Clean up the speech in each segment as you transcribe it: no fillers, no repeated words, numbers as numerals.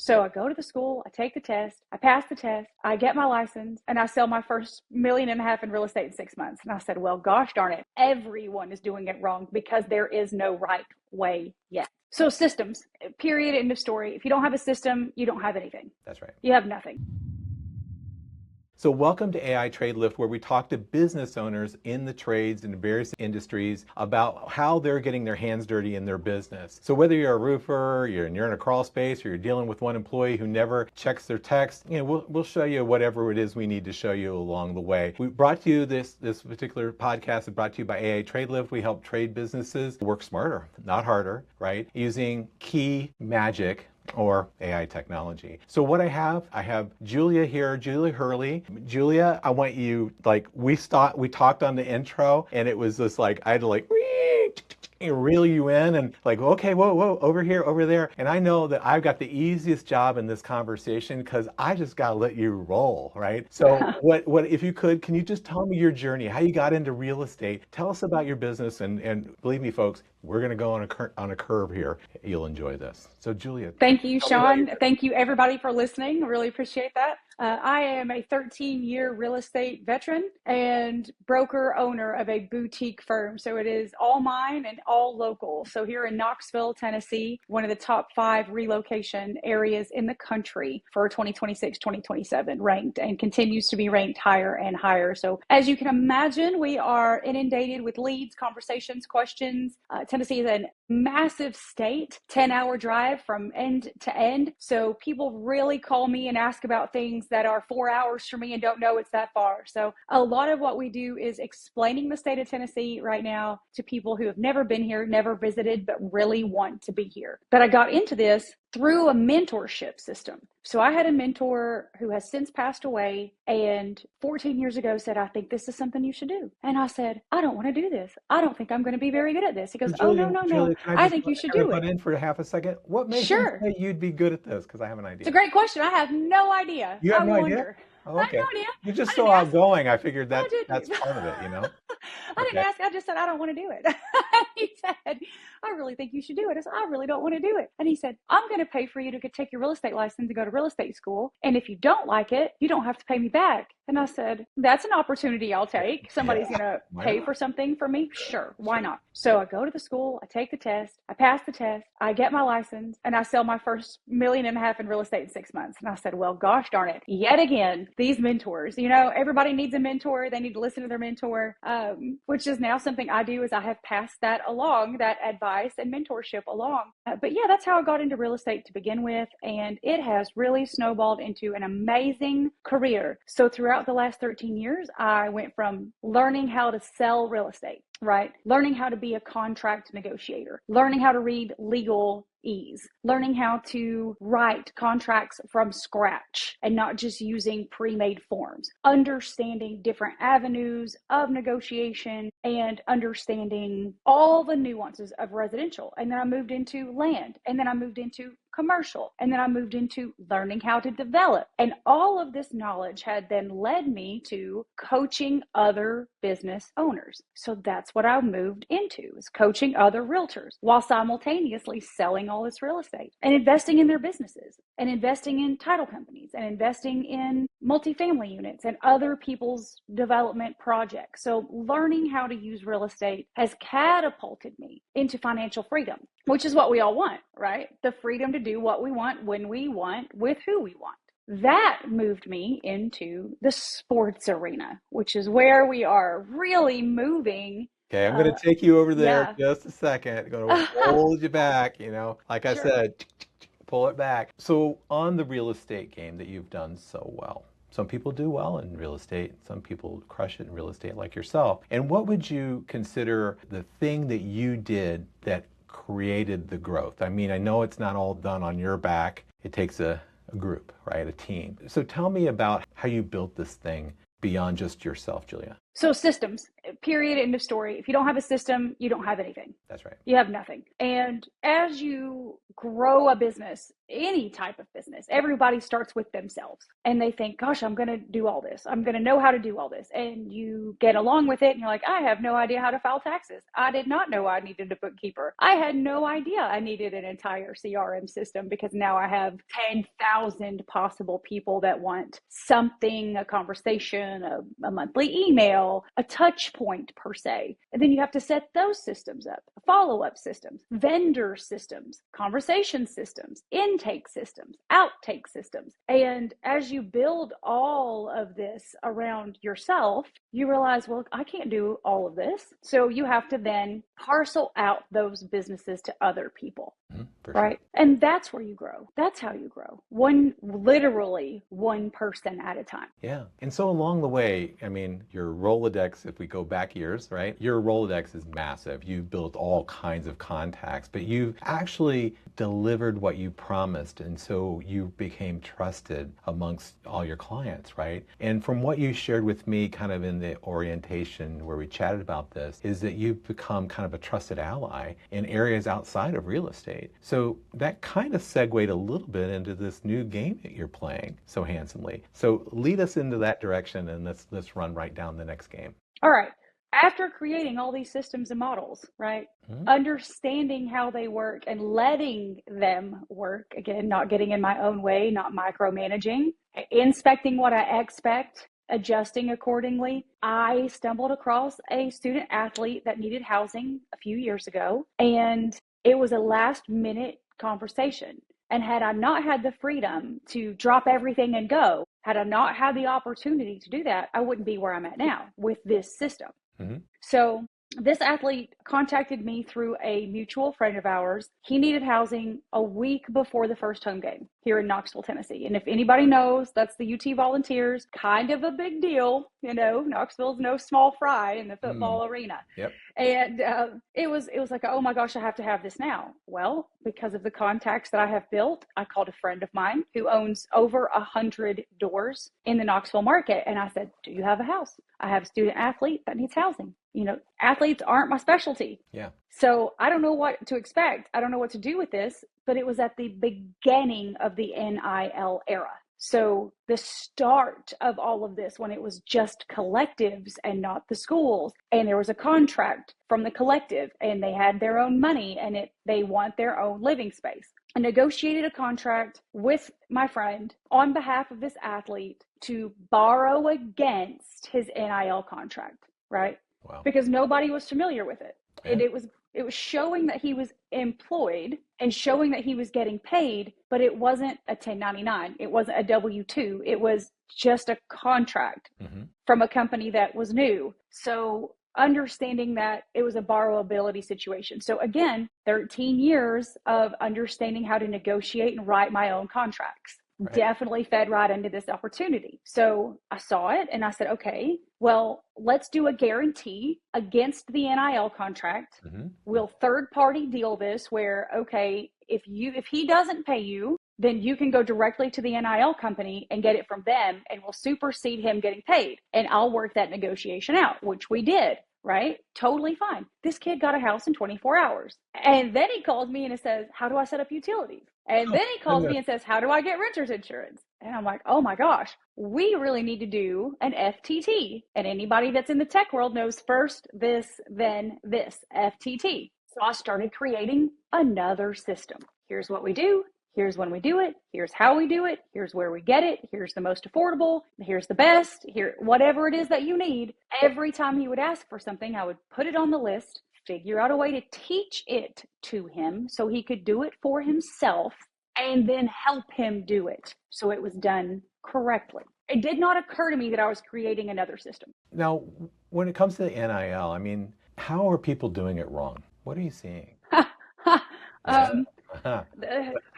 So I go to the school, I take the test, I pass the test, I get my license, and I sell my first $1.5 million in real estate in 6 months. And I said, well, gosh darn it, everyone is doing it wrong because there is no right way yet. So systems, period, end of story. If you don't have a system, you don't have anything. That's right. You have nothing. So welcome to AI Trade Lift, where we talk to business owners in the trades and various industries about how they're getting their hands dirty in their business. So whether you're a roofer, you're in a crawl space, or you're dealing with one employee who never checks their text, we'll show you whatever it is we need to show you along the way. We brought to you this particular podcast is brought to you by AI Trade Lift. We help trade businesses work smarter, not harder, right? Using key magic or AI technology. So what I have Julia here, Julia Hurley. Julia, I want you, we talked on the intro, and it was just I had to reel you in and okay, whoa, over here, over there. And I know that I've got the easiest job in this conversation because I just got to let you roll, right? So what if you can you just tell me your journey, how you got into real estate? Tell us about your business, and believe me, folks, we're going to go on a curve here. You'll enjoy this. So Julia. Thank you, Sean. Thank you, everybody, for listening. I really appreciate that. I am a 13-year real estate veteran and broker owner of a boutique firm. So it is all mine and all local. So here in Knoxville, Tennessee, one of the top 5 relocation areas in the country for 2026, 2027, ranked, and continues to be ranked higher and higher. So as you can imagine, we are inundated with leads, conversations, questions. Tennessee is a massive state, 10-hour drive from end to end. So people really call me and ask about things that are 4 hours for me and don't know it's that far. So a lot of what we do is explaining the state of Tennessee right now to people who have never been here, never visited, but really want to be here. But I got into this through a mentorship system. So I had a mentor who has since passed away, and 14 years ago said, I think this is something you should do. And I said, I don't want to do this. I don't think I'm going to be very good at this. He goes, Julia, no. I think you should do it. Put in for half a second. What makes you say you'd be good at this? Because I have an idea. It's a great question. I have no idea. You have no idea? Oh, okay. I have no idea. You're just so outgoing. I figured that's part of it, I didn't ask. I just said, I don't want to do it. He said, I really think you should do it. I said, I really don't want to do it. And he said, I'm going to pay for you to take your real estate license and go to real estate school. And if you don't like it, you don't have to pay me back. And I said, that's an opportunity I'll take. Somebody's going to pay for something for me. Sure. Why not? So I go to the school, I take the test, I pass the test, I get my license, and I sell my first $1.5 million in real estate in 6 months. And I said, well, gosh darn it. Yet again, these mentors, everybody needs a mentor. They need to listen to their mentor, which is now something I do, is I have passed that along, that advice and mentorship along. But yeah, that's how I got into real estate to begin with. And it has really snowballed into an amazing career. So throughout the last 13 years, I went from learning how to sell real estate, right? Learning how to be a contract negotiator, learning how to read legal ease, learning how to write contracts from scratch and not just using pre-made forms, understanding different avenues of negotiation and understanding all the nuances of residential. And then I moved into land, and then I moved into commercial, and then I moved into learning how to develop. And all of this knowledge had then led me to coaching other business owners. So that's what I moved into, is coaching other realtors while simultaneously selling all this real estate and investing in their businesses and investing in title companies and investing in multifamily units and other people's development projects. So learning how to use real estate has catapulted me into financial freedom, which is what we all want, right? The freedom to do what we want, when we want, with who we want. That moved me into the sports arena, which is where we are really moving. Okay, I'm going to take you over there just a second. I'm going to hold you back, like I said, pull it back. So on the real estate game that you've done so well, some people do well in real estate. Some people crush it in real estate like yourself. And what would you consider the thing that you did that created the growth? I mean, I know it's not all done on your back. It takes a group, right? A team. So tell me about how you built this thing beyond just yourself, Julia. So systems, period, end of story. If you don't have a system, you don't have anything. That's right. You have nothing. And as you grow a business, any type of business, everybody starts with themselves and they think, gosh, I'm going to do all this. I'm going to know how to do all this. And you get along with it and you're like, I have no idea how to file taxes. I did not know I needed a bookkeeper. I had no idea I needed an entire CRM system, because now I have 10,000 possible people that want something, a conversation, a monthly email, a touch point per se. And then you have to set those systems up, follow-up systems, vendor systems, conversation systems, intake systems, outtake systems. And as you build all of this around yourself, you realize, well, I can't do all of this. So you have to then parcel out those businesses to other people. Right. Sure. And that's where you grow. That's how you grow. Literally one person at a time. Yeah. And so along the way, I mean, your Rolodex, if we go back years, right? Your Rolodex is massive. You've built all kinds of contacts, but you've actually delivered what you promised. And so you became trusted amongst all your clients, right? And from what you shared with me kind of in the orientation where we chatted about this, is that you've become kind of a trusted ally in areas outside of real estate. So that kind of segued a little bit into this new game that you're playing so handsomely. So lead us into that direction, and let's run right down the next game. All right. After creating all these systems and models, right? Understanding how they work and letting them work, again, not getting in my own way, not micromanaging, inspecting what I expect, adjusting accordingly. I stumbled across a student athlete that needed housing a few years ago, and it was a last minute conversation. And had I not had the freedom to drop everything and go, had I not had the opportunity to do that, I wouldn't be where I'm at now with this system. So this athlete contacted me through a mutual friend of ours. He needed housing a week before the first home game here in Knoxville, Tennessee. And if anybody knows, that's the UT Volunteers, kind of a big deal. You know, Knoxville's no small fry in the football arena. Yep. And it was like, oh my gosh, I have to have this now. Well, because of the contacts that I have built, I called a friend of mine who owns over 100 doors in the Knoxville market. And I said, do you have a house? I have a student athlete that needs housing. You know, athletes aren't my specialty. Yeah. So I don't know what to expect. I don't know what to do with this, but it was at the beginning of the NIL era. So the start of all of this, when it was just collectives and not the schools, and there was a contract from the collective and they had their own money and they want their own living space. I negotiated a contract with my friend on behalf of this athlete to borrow against his NIL contract, right? Wow. Because nobody was familiar with it. Yeah. And it was showing that he was employed and showing that he was getting paid, but it wasn't a 1099. It wasn't a W-2. It was just a contract from a company that was new. So understanding that it was a borrowability situation. So again, 13 years of understanding how to negotiate and write my own contracts. Right. Definitely fed right into this opportunity. So I saw it and I said, okay, well, let's do a guarantee against the NIL contract. We'll third party deal this where, okay, if he doesn't pay you, then you can go directly to the NIL company and get it from them, and we'll supersede him getting paid. And I'll work that negotiation out, which we did. Right? Totally fine. This kid got a house in 24 hours. And then he calls me and it says, how do I set up utilities? And then he calls me and says, how do I get renter's insurance? And I'm like, oh my gosh, we really need to do an FTT. And anybody that's in the tech world knows first this, then this, FTT. So I started creating another system. Here's what we do. Here's when we do it. Here's how we do it. Here's where we get it. Here's the most affordable. Here's the best. Here, whatever it is that you need. Every time he would ask for something, I would put it on the list, figure out a way to teach it to him so he could do it for himself, and then help him do it so it was done correctly. It did not occur to me that I was creating another system. Now, when it comes to the NIL, I mean, how are people doing it wrong? What are you seeing?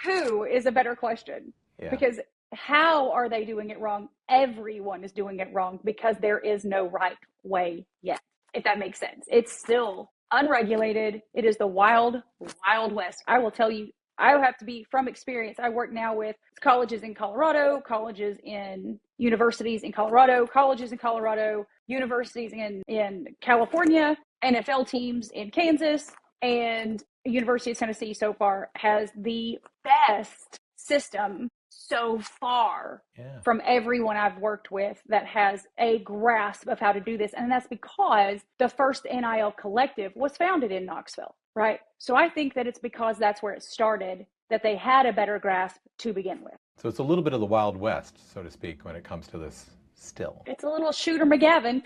Who is a better question? Yeah. Because how are they doing it wrong? Everyone is doing it wrong because there is no right way yet, if that makes sense. It's still unregulated. It is the wild, wild west. I will tell you, I have to be from experience. I work now with colleges in Colorado, colleges in universities in Colorado, colleges in Colorado, universities in California, NFL teams in Kansas, and University of Tennessee so far has the best system so far from everyone I've worked with that has a grasp of how to do this. And that's because the first NIL collective was founded in Knoxville, right? So I think that it's because that's where it started that they had a better grasp to begin with. So it's a little bit of the Wild West, so to speak, when it comes to this still. It's a little Shooter McGavin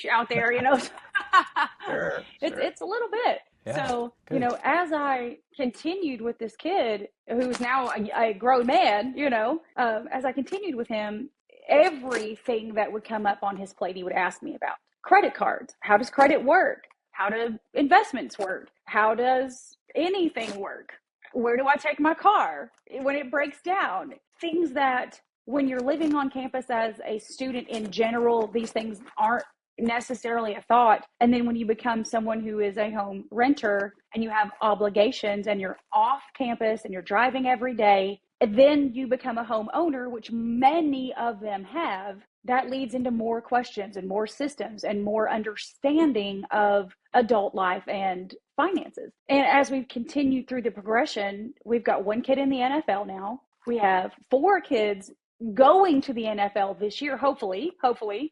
out there, you know. Sure. It's a little bit. Yeah, So, good. you know, as I continued with this kid who's now a grown man, you know, as I continued with him, everything that would come up on his plate, he would ask me about. Credit cards. How does credit work? How do investments work? How does anything work? Where do I take my car when it breaks down? Things that when you're living on campus as a student in general, these things aren't necessarily a thought. And then when you become someone who is a home renter and you have obligations and you're off campus and you're driving every day, and then you become a homeowner, which many of them have, that leads into more questions and more systems and more understanding of adult life and finances. And as we've continued through the progression, we've got one kid in the NFL now. We have 4 kids going to the NFL this year, hopefully,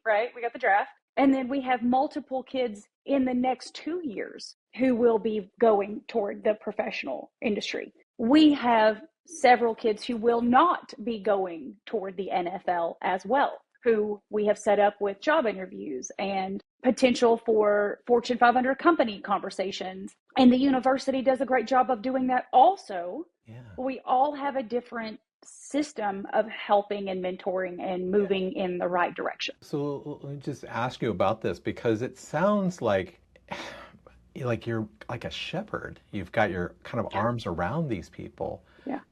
right? We got the draft. And then we have multiple kids in the next 2 years who will be going toward the professional industry. We have several kids who will not be going toward the NFL as well, who we have set up with job interviews and potential for Fortune 500 company conversations. And the university does a great job of doing that also. Yeah. We all have a different system of helping and mentoring and moving in the right direction. So let me just ask you about this, because it sounds like you're like a shepherd. You've got your kind of arms around these people,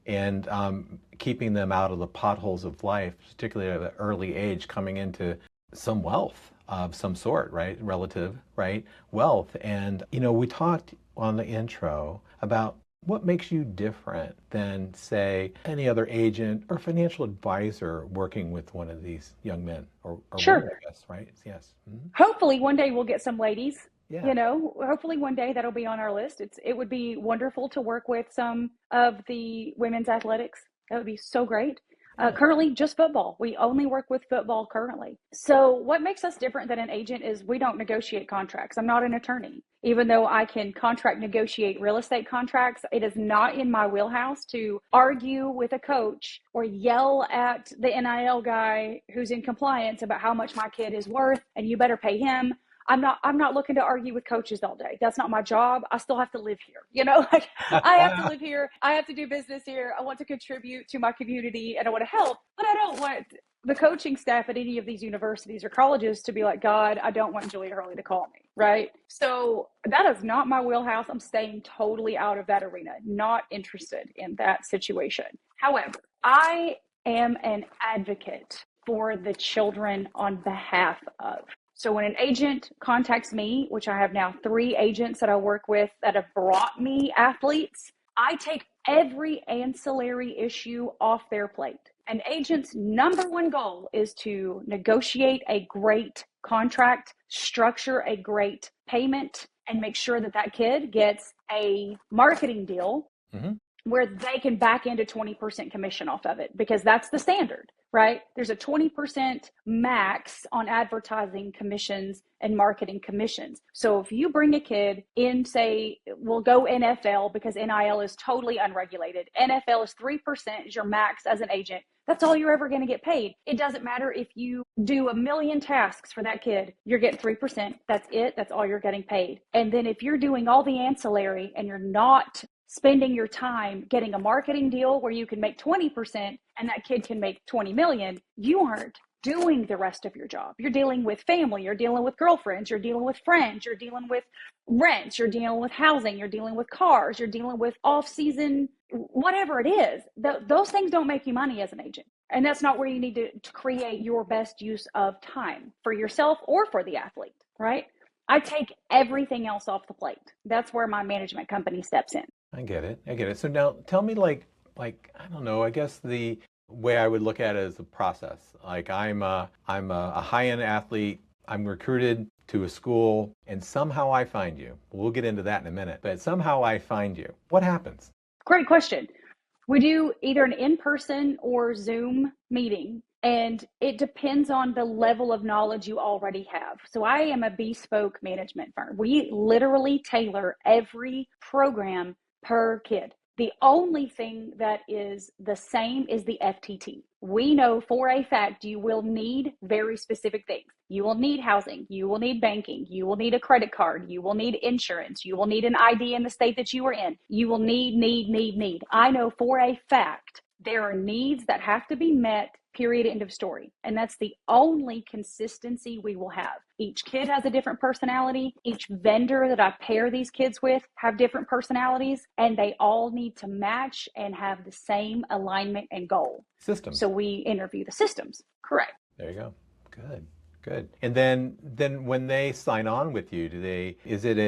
and keeping them out of the potholes of life, particularly at an early age, coming into some wealth of some sort, right? Relative, right? Wealth. And, you know, we talked on the intro about what makes you different than, say, any other agent or financial advisor working with one of these young men or sure. women, I guess, right? Yes. Mm-hmm. Hopefully one day we'll get some ladies. Yeah. You know, hopefully one day that'll be on our list. It would be wonderful to work with some of the women's athletics. That would be so great. Currently, just football. We only work with football currently. So what makes us different than an agent is we don't negotiate contracts. I'm not an attorney. Even though I can contract negotiate real estate contracts, it is not in my wheelhouse to argue with a coach or yell at the NIL guy who's in compliance about how much my kid is worth and you better pay him. I'm not looking to argue with coaches all day. That's not my job. I still have to live here. You know, like I have to live here. I have to do business here. I want to contribute to my community and I want to help, but I don't want the coaching staff at any of these universities or colleges to be like, God, I don't want Julia Hurley to call me. Right. So that is not my wheelhouse. I'm staying totally out of that arena, not interested in that situation. However, I am an advocate for the children on behalf of. So when an agent contacts me, which I have now 3 agents that I work with that have brought me athletes, I take every ancillary issue off their plate. An agent's number one goal is to negotiate a great contract, structure a great payment, and make sure that that kid gets a marketing deal where they can back into 20% commission off of it, because that's the standard. Right? There's a 20% max on advertising commissions and marketing commissions. So if you bring a kid in, say, we'll go NFL because NIL is totally unregulated. NFL is 3% is your max as an agent. That's all you're ever going to get paid. It doesn't matter if you do 1 million tasks for that kid, you're getting 3%. That's it. That's all you're getting paid. And then if you're doing all the ancillary and you're not spending your time getting a marketing deal where you can make 20% and that kid can make 20 million, you aren't doing the rest of your job. You're dealing with family, you're dealing with girlfriends, you're dealing with friends, you're dealing with rents, you're dealing with housing, you're dealing with cars, you're dealing with off-season, whatever it is. Those things don't make you money as an agent. And that's not where you need to create your best use of time for yourself or for the athlete, right? I take everything else off the plate. That's where my management company steps in. I get it. I get it. So now tell me I don't know, I guess the way I would look at it is a process. Like I'm a high-end athlete. I'm recruited to a school and somehow I find you. We'll get into that in a minute, but somehow I find you. What happens? Great question. We do either an in-person or Zoom meeting, and it depends on the level of knowledge you already have. So I am a bespoke management firm. We literally tailor every program per kid. The only thing that is the same is the FTT. We know for a fact you will need very specific things. You will need housing. You will need banking. You will need a credit card. You will need insurance. You will need an ID in the state that you are in. You will need. I know for a fact there are needs that have to be met, period, end of story. And that's the only consistency we will have. Each kid has a different personality. Each vendor that I pair these kids with have different personalities, and they all need to match and have the same alignment and goal. Systems. So we interview the systems. Correct. There you go. Good. Good. And then when they sign on with you, is it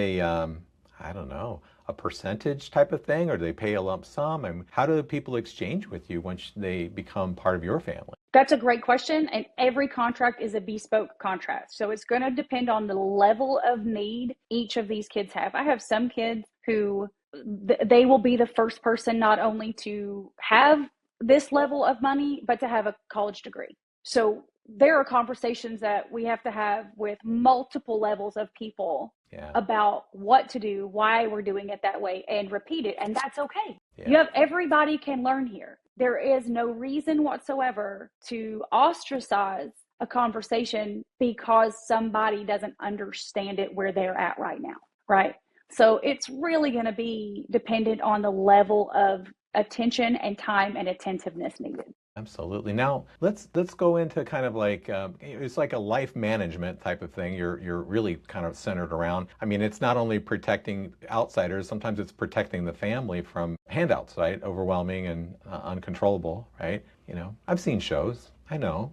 I don't know, a percentage type of thing, or do they pay a lump sum? And how do people exchange with you once they become part of your family? That's a great question. And every contract is a bespoke contract. So it's going to depend on the level of need each of these kids have. I have some kids who they will be the first person not only to have this level of money, but to have a college degree. So there are conversations that we have to have with multiple levels of people about what to do, why we're doing it that way, and repeat it. And that's okay. Yeah. Everybody can learn here. There is no reason whatsoever to ostracize a conversation because somebody doesn't understand it where they're at right now, right? So it's really going to be dependent on the level of attention and time and attentiveness needed. Absolutely. Now let's go into kind of like it's like a life management type of thing. You're really kind of centered around. I mean, it's not only protecting outsiders. Sometimes it's protecting the family from handouts, right? Overwhelming and uncontrollable, right? You know, I've seen shows. I know,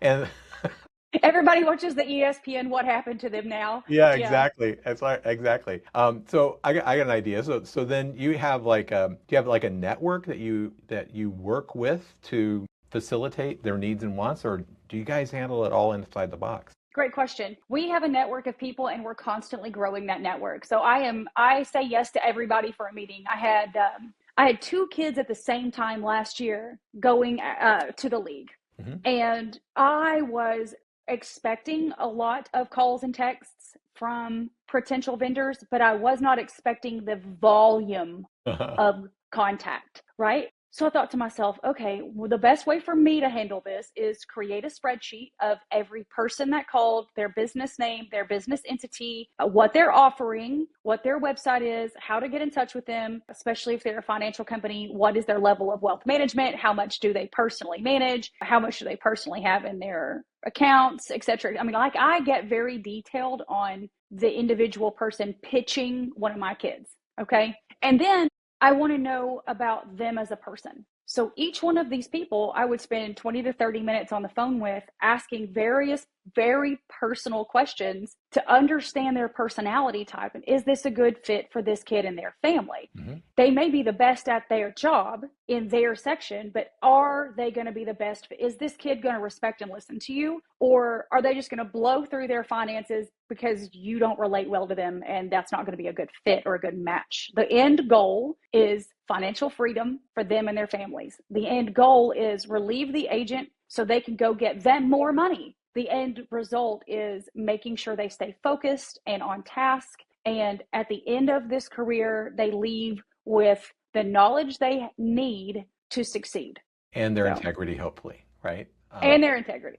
and. Everybody watches the ESPN What Happened to Them Now. Yeah, exactly. That's right, exactly. So I got an idea. So then you have do you have like a network that you work with to facilitate their needs and wants, or do you guys handle it all inside the box? Great question. We have a network of people and we're constantly growing that network. So I say yes to everybody for a meeting. I had 2 kids at the same time last year going to the league. Mm-hmm. And I was expecting a lot of calls and texts from potential vendors, but I was not expecting the volume of contact, right? So I thought to myself, okay, well, the best way for me to handle this is create a spreadsheet of every person that called, their business name, their business entity, what they're offering, what their website is, how to get in touch with them, especially if they're a financial company, what is their level of wealth management, how much do they personally manage, how much do they personally have in their accounts, etc. I mean, like I get very detailed on the individual person pitching one of my kids, okay? And then I want to know about them as a person. So each one of these people, I would spend 20 to 30 minutes on the phone with, asking various, very personal questions to understand their personality type. And is this a good fit for this kid and their family? Mm-hmm. They may be the best at their job in their section, but are they going to be the best? Is this kid going to respect and listen to you? Or are they just going to blow through their finances because you don't relate well to them and that's not going to be a good fit or a good match? The end goal is financial freedom for them and their families. The end goal is relieve the agent so they can go get them more money. The end result is making sure they stay focused and on task. And at the end of this career, they leave with the knowledge they need to succeed. And their integrity, hopefully, right? And their integrity.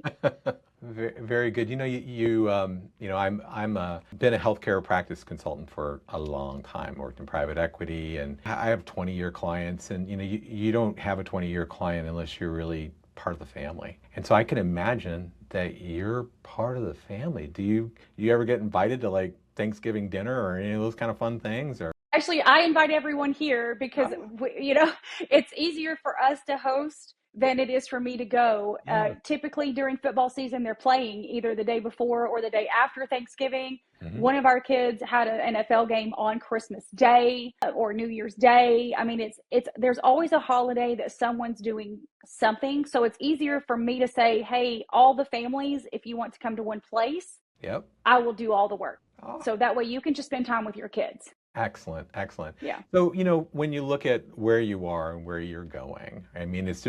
Very, very good. You know, I'm been a healthcare practice consultant for a long time. Worked in private equity, and I have 20-year clients. And you don't have a 20-year client unless you're really part of the family. And so I can imagine that you're part of the family. Do you ever get invited to like Thanksgiving dinner or any of those kind of fun things? Or Actually, I invite everyone here because it's easier for us to host than it is for me to go. Yeah. Typically during football season, they're playing either the day before or the day after Thanksgiving. Hmm. One of our kids had an NFL game on Christmas Day or New Year's Day. I mean, it's there's always a holiday that someone's doing something. So it's easier for me to say, hey, all the families, if you want to come to one place, Yep. I will do all the work. Oh, So that way you can just spend time with your kids. excellent, excellent. Yeah. So, when you look at where you are and where you're going, I mean, it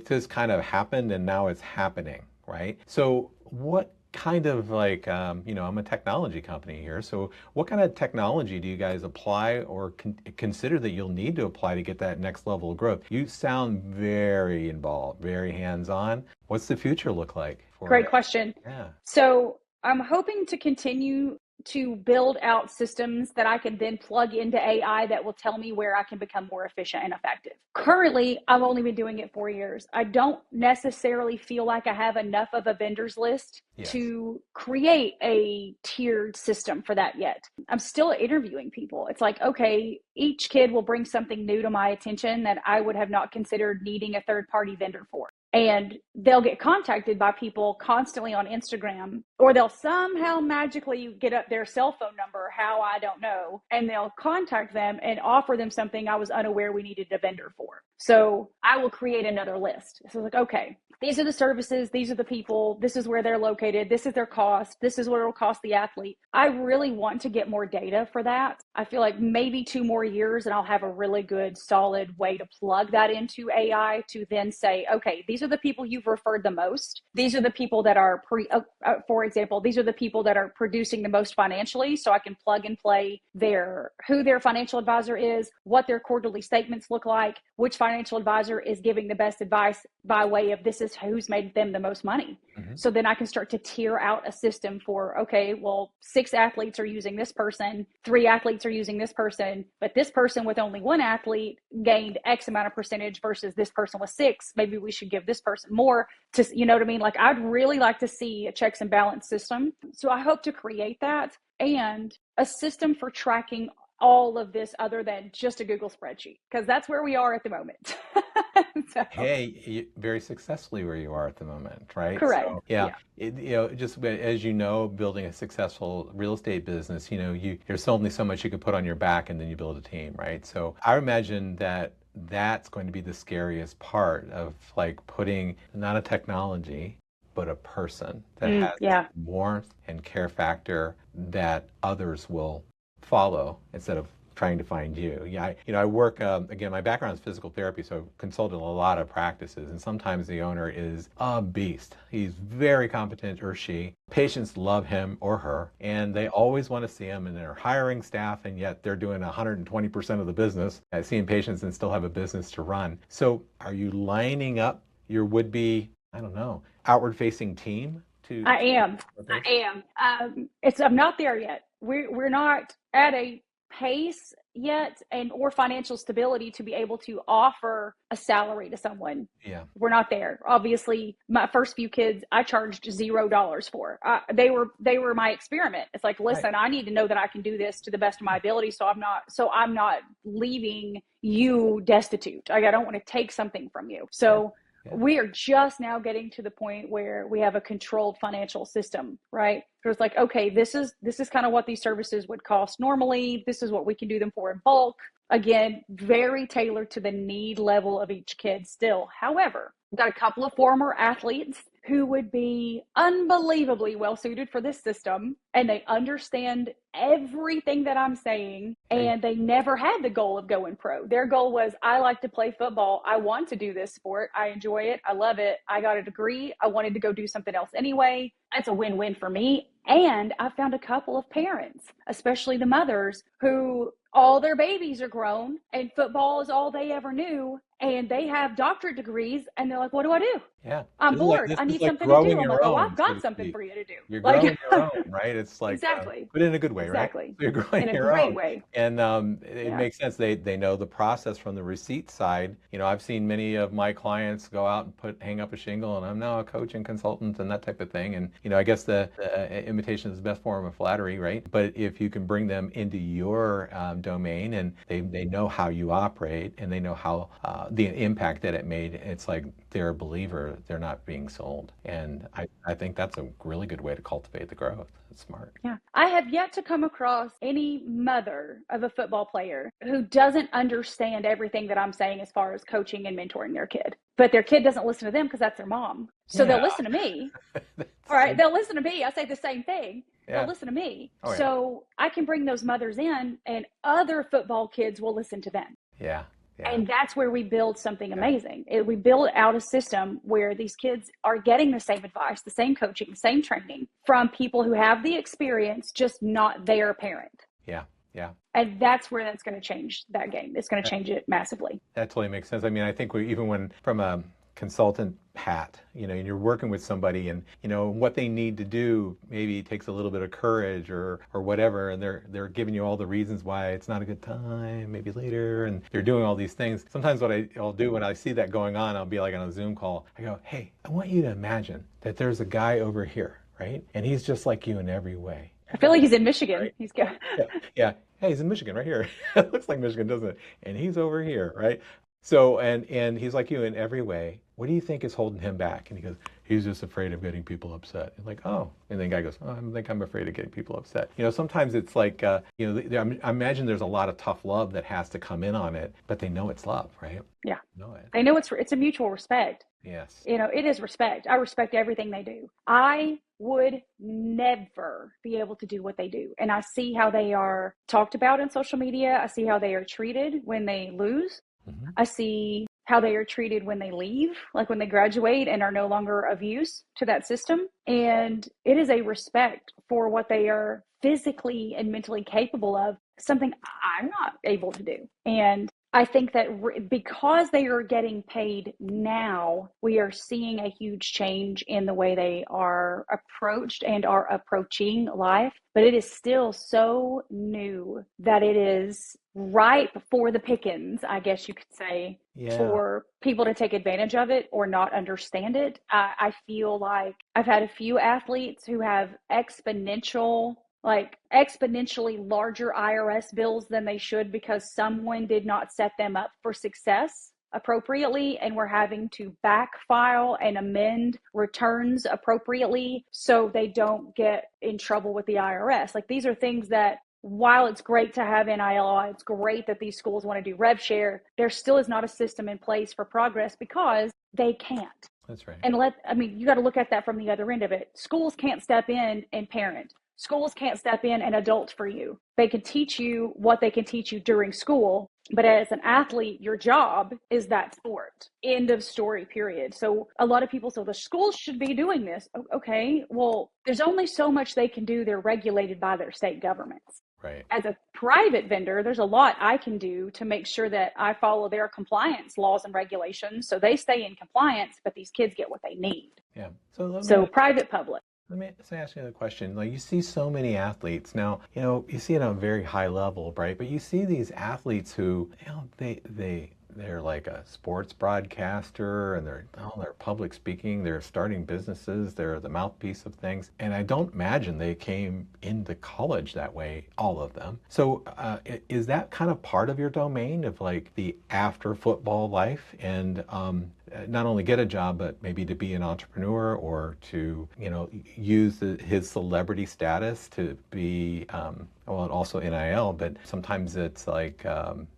just kind of happened and now it's happening, right? So, what kind of like, I'm a technology company here. So, what kind of technology do you guys apply or consider that you'll need to apply to get that next level of growth? You sound very involved, very hands-on. What's the future look like for Great it? question. Yeah. So I'm hoping to continue to build out systems that I can then plug into AI that will tell me where I can become more efficient and effective. Currently, I've only been doing it 4 years. I don't necessarily feel like I have enough of a vendors list Yes. to create a tiered system for that yet. I'm still interviewing people. It's like, okay, each kid will bring something new to my attention that I would have not considered needing a third party vendor for. And they'll get contacted by people constantly on Instagram, or they'll somehow magically get up their cell phone number, how I don't know, and they'll contact them and offer them something I was unaware we needed a vendor for. So I will create another list. So it's like, okay, these are the services, these are the people, this is where they're located, this is their cost, this is what it'll cost the athlete. I really want to get more data for that. I feel like maybe 2 more years and I'll have a really good, solid way to plug that into AI to then say, okay, these are the people you've referred the most. These are the people that are, for example, these are the people that are producing the most financially. So I can plug and play who their financial advisor is, what their quarterly statements look like, which financial advisor is giving the best advice by way of this is who's made them the most money. Hmm. So then I can start to tier out a system for, okay, well, 6 athletes are using this person, 3 athletes are using this person, but this person with only 1 athlete gained X amount of percentage versus this person with 6. Maybe we should give this person more to, you know what I mean? Like, I'd really like to see a checks and balance system. So I hope to create that and a system for tracking all of this other than just a Google spreadsheet, because that's where we are at the moment. So, Hey, very successfully where you are at the moment, right? correct. So, yeah, Yeah. just as building a successful real estate business, there's only so much you can put on your back and then you build a team, right? So I imagine that that's going to be the scariest part of like putting not a technology, but a person that has Yeah. warmth and care factor that others will follow instead of trying to find you. Yeah, I work, again, my background is physical therapy, so I've consulted a lot of practices, and sometimes the owner is a beast. He's very competent, or she. Patients love him or her, and they always want to see him, and they're hiring staff, and yet they're doing 120% of the business at seeing patients and still have a business to run. So are you lining up your would-be, I don't know, outward-facing team to I am. this? I am. I'm not there yet. We're not at a pace yet or financial stability to be able to offer a salary to someone. Yeah. We're not there. Obviously, my first few kids, I charged $0 for. They were my experiment. It's like, Right. listen, I need to know that I can do this to the best of my ability, so I'm not leaving you destitute. I don't want to take something from you. So Yeah. we are just now getting to the point where we have a controlled financial system, right? So it's like, okay, this is kind of what these services would cost normally. This is what we can do them for in bulk. Again, very tailored to the need level of each kid still. However, I've got a couple of former athletes who would be unbelievably well suited for this system, and they understand everything that I'm saying, and they never had the goal of going pro. Their goal was, I like to play football. I want to do this sport. I enjoy it. I love it. I got a degree. I wanted to go do something else anyway. That's a win-win for me. And I found a couple of parents, especially the mothers, who all their babies are grown and football is all they ever knew. and they have doctorate degrees, and they're like, what do I do? Yeah. I'm bored. This I is need like something to do. growing I'm your like, oh, own, I've so got to something speak. for you to do. You're Like, growing your own, right? It's like, exactly, but in a good way, right? exactly, So you're growing in a your great own. way. And it Yeah. makes sense. They know the process from the receipt side. I've seen many of my clients go out and hang up a shingle, and I'm now a coach and consultant and that type of thing. And, I guess the imitation is the best form of flattery, right? But if you can bring them into your domain, and they know how you operate, and they know how the impact that it made, it's like they're a believer. They're not being sold. And I think that's a really good way to cultivate the growth. It's smart. Yeah. I have yet to come across any mother of a football player who doesn't understand everything that I'm saying as far as coaching and mentoring their kid. But their kid doesn't listen to them because that's their mom. So Yeah. they'll listen to me. All That's right. They'll listen to me. I say the same thing. They'll yeah. listen to me. Oh, yeah. So I can bring those mothers in, and other football kids will listen to them. Yeah. Yeah. And that's where we build something amazing. We build out a system where these kids are getting the same advice, the same coaching, the same training from people who have the experience, just not their parent. Yeah. Yeah. And that's where that's going to change that game. It's going to change it massively. That totally makes sense. I mean, I think even when from a consultant hat, and you're working with somebody, and what they need to do maybe takes a little bit of courage or whatever, and they're giving you all the reasons why it's not a good time, maybe later, and they're doing all these things. Sometimes what I'll do when I see that going on, I'll be like on a Zoom call. I go, hey, I want you to imagine that there's a guy over here, right? And he's just like you in every way. I feel like he's in Michigan. Right? He's got Yeah. Hey, he's in Michigan right here. It looks like Michigan, doesn't it? And he's over here, right? So, and he's like you in every way. What do you think is holding him back? And he goes, he's just afraid of getting people upset. And like, oh. And then the guy goes, oh, I think I'm afraid of getting people upset. Sometimes it's like, I imagine there's a lot of tough love that has to come in on it, but they know it's love, right? Yeah. Know it. They know it's a mutual respect. Yes. It is respect. I respect everything they do. I would never be able to do what they do. And I see how they are talked about in social media. I see how they are treated when they lose. Mm-hmm. I see how they are treated when they leave, like when they graduate and are no longer of use to that system. And it is a respect for what they are physically and mentally capable of, something I'm not able to do. And I think that because they are getting paid now, we are seeing a huge change in the way they are approached and are approaching life. But it is still so new that it is ripe for the pickings, I guess you could say, for people to take advantage of it or not understand it. I feel like I've had a few athletes who have exponentially larger IRS bills than they should because someone did not set them up for success appropriately, and we're having to backfile and amend returns appropriately so they don't get in trouble with the IRS. Like, these are things that, while it's great to have NIL, it's great that these schools want to do rev share, there still is not a system in place for progress because they can't. That's right. And you got to look at that from the other end of it. Schools can't step in and parent. Schools can't step in and adult for you. They can teach you what they can teach you during school, but as an athlete, your job is that sport. End of story, period. So a lot of people say the schools should be doing this. Okay, well, there's only so much they can do. They're regulated by their state governments. Right. As a private vendor, there's a lot I can do to make sure that I follow their compliance laws and regulations so they stay in compliance, but these kids get what they need. Yeah. So private, public. Let me ask you a question. Like, you see so many athletes now, you see it on a very high level, right? But you see these athletes who, they're like a sports broadcaster, and they're public speaking, they're starting businesses, they're the mouthpiece of things. And I don't imagine they came into college that way, all of them. So is that kind of part of your domain of like the after football life, and not only get a job, but maybe to be an entrepreneur or to, use his celebrity status to be, also NIL, but sometimes it's like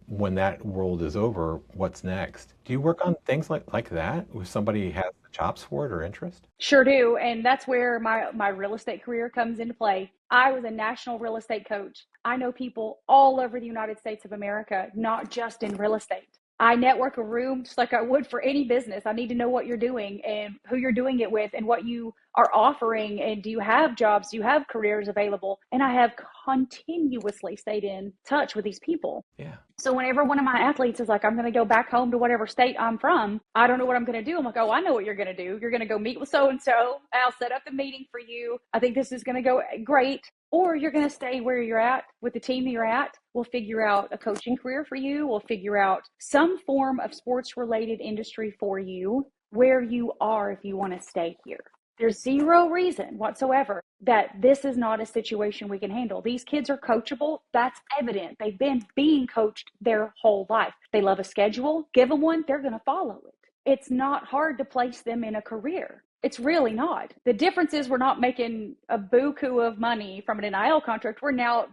when that world is over, what's next? Do you work on things like that if somebody has the chops for it or interest? Sure do. And that's where my real estate career comes into play. I was a national real estate coach. I know people all over the United States of America, not just in real estate. I network a room just like I would for any business. I need to know what you're doing and who you're doing it with and what you are offering. And do you have jobs? Do you have careers available? And I have continuously stayed in touch with these people. Yeah. So whenever one of my athletes is like, I'm going to go back home to whatever state I'm from, I don't know what I'm going to do. I'm like, oh, I know what you're going to do. You're going to go meet with so-and-so. I'll set up the meeting for you. I think this is going to go great. Or you're going to stay where you're at with the team you're at. We'll figure out a coaching career for you. We'll figure out some form of sports related industry for you where you are if you want to stay here. There's zero reason whatsoever that this is not a situation we can handle. These kids are coachable. That's evident. They've been being coached their whole life. They love a schedule. Give them one, they're going to follow it. It's not hard to place them in a career. It's really not. The difference is we're not making a buku of money from an NIL contract. We're now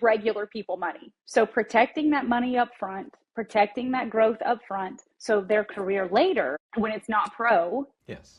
regular people money. So protecting that money up front, protecting that growth up front, so their career later, when it's not pro,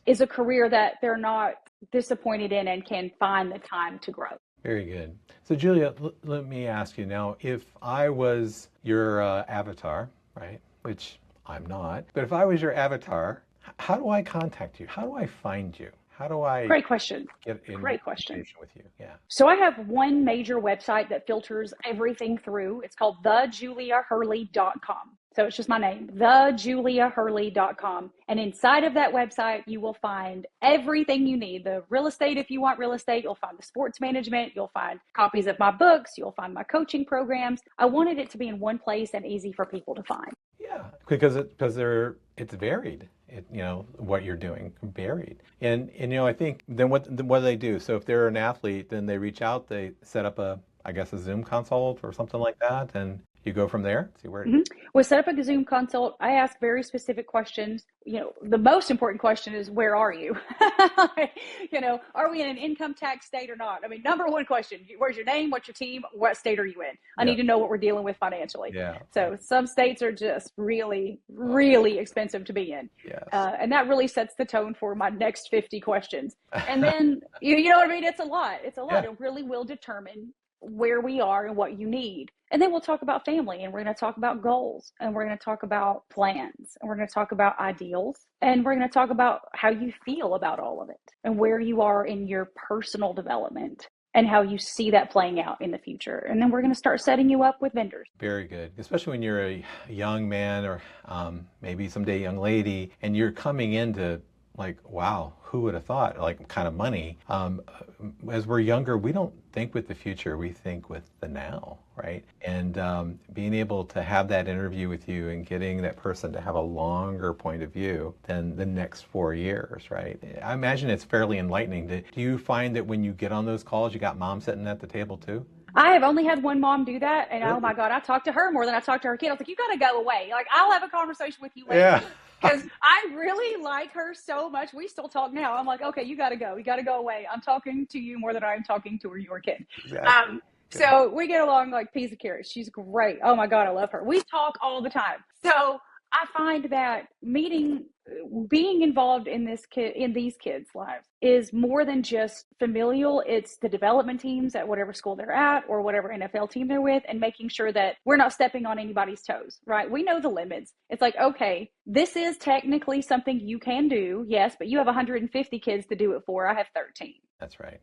is a career that they're not disappointed in and can find the time to grow. Very good. So Julia, let me ask you now, if I was your avatar, right, which I'm not, but if I was your avatar, how do I contact you? How do I find you? How do I Great question. Get in Great question. with you? Yeah. So I have one major website that filters everything through. It's called thejuliahurley.com. So it's just my name, thejuliahurley.com. And inside of that website, you will find everything you need. The real estate, if you want real estate, you'll find the sports management. You'll find copies of my books. You'll find my coaching programs. I wanted it to be in one place and easy for people to find. Yeah, because it's varied. What you're doing, varied. And I think then what do they do? So if they're an athlete, then they reach out, they set up a Zoom consult or something like that, and you go from there, see where We'll set up a Zoom consult. I ask very specific questions. The most important question is, where are you? Are we in an income tax state or not? I mean, number one question, where's your name? What's your team? What state are you in? I need to know what we're dealing with financially. Yeah. So some states are just really, really expensive to be in. Yes. And that really sets the tone for my next 50 questions. And then, you know what I mean? It's a lot. It's a lot. Yeah. It really will determine where we are and what you need. And then we'll talk about family, and we're going to talk about goals, and we're going to talk about plans, and we're going to talk about ideals, and we're going to talk about how you feel about all of it and where you are in your personal development and how you see that playing out in the future. And then we're going to start setting you up with vendors. Very good. Especially when you're a young man or maybe someday a young lady, and you're coming into like, wow, who would have thought, like kind of money. As we're younger, we don't think with the future, we think with the now, right? And being able to have that interview with you and getting that person to have a longer point of view than the next 4 years, right? I imagine it's fairly enlightening. Do you find that when you get on those calls, you got mom sitting at the table too? I have only had one mom do that, and oh my God, I talked to her more than I talked to her kid. I was like, you got to go away. Like, I'll have a conversation with you later. Yeah. Because I really like her so much. We still talk now. I'm like, okay, you got to go. You got to go away. I'm talking to you more than I'm talking to your kid. Exactly. So we get along like peas and carrots. She's great. Oh my God, I love her. We talk all the time. So I find that being involved in these kids' lives is more than just familial. It's the development teams at whatever school they're at or whatever NFL team they're with, and making sure that we're not stepping on anybody's toes, right? We know the limits. It's like, okay, this is technically something you can do, yes, but you have 150 kids to do it for. I have 13. That's right.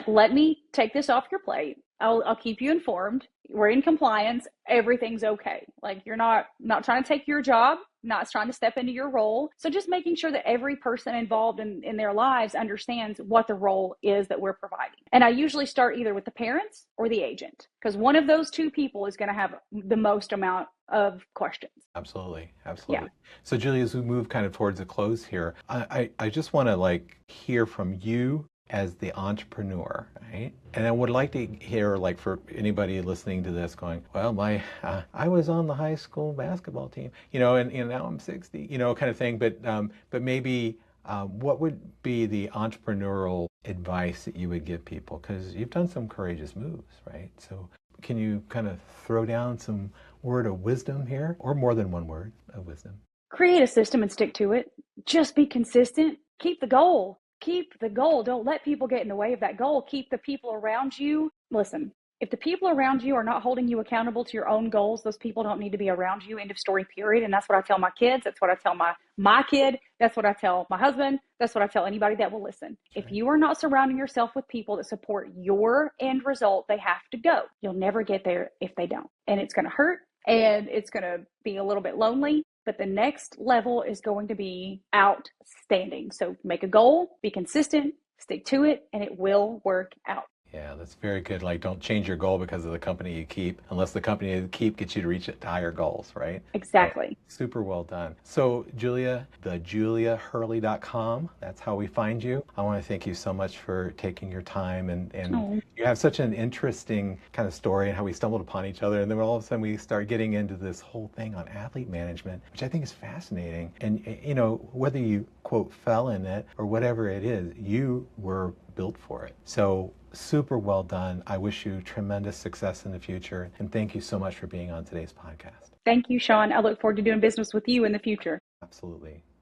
Let me take this off your plate. I'll keep you informed. We're in compliance. Everything's okay. Like, you're not trying to take your job, not trying to step into your role. So just making sure that every person involved in their lives understands what the role is that we're providing. And I usually start either with the parents or the agent, because one of those two people is going to have the most amount of questions. Absolutely. Yeah. So Julia, as we move kind of towards a close here, I just want to hear from you as the entrepreneur, right? And I would like to hear, for anybody listening to this going, well, I was on the high school basketball team, and now I'm 60, kind of thing. But maybe what would be the entrepreneurial advice that you would give people? Because you've done some courageous moves, right? So can you kind of throw down some word of wisdom here, or more than one word of wisdom? Create a system and stick to it. Just be consistent. Keep the goal. Keep the goal. Don't let people get in the way of that goal. Keep the people around you. Listen, If the people around you are not holding you accountable to your own goals, those people don't need to be around you. End of story, period. And that's what I tell my kids. That's what I tell my kid. That's what I tell my husband. That's what I tell anybody that will listen. If you are not surrounding yourself with people that support your end result, they have to go. You'll never get there if they don't. And it's going to hurt and it's going to be a little bit lonely. But the next level is going to be outstanding. So make a goal, be consistent, stick to it, and it will work out. Yeah, that's very good. Like, don't change your goal because of the company you keep, unless the company you keep gets you to reach higher goals, right? Exactly. So, super well done. So, Julia, the JuliaHurley.com, that's how we find you. I want to thank you so much for taking your time, and you have such an interesting kind of story and how we stumbled upon each other, and then all of a sudden we start getting into this whole thing on athlete management, which I think is fascinating. And, you know, whether you, quote, fell in it or whatever it is, you were built for it. So, super well done. I wish you tremendous success in the future. And thank you so much for being on today's podcast. Thank you, Sean. I look forward to doing business with you in the future. Absolutely.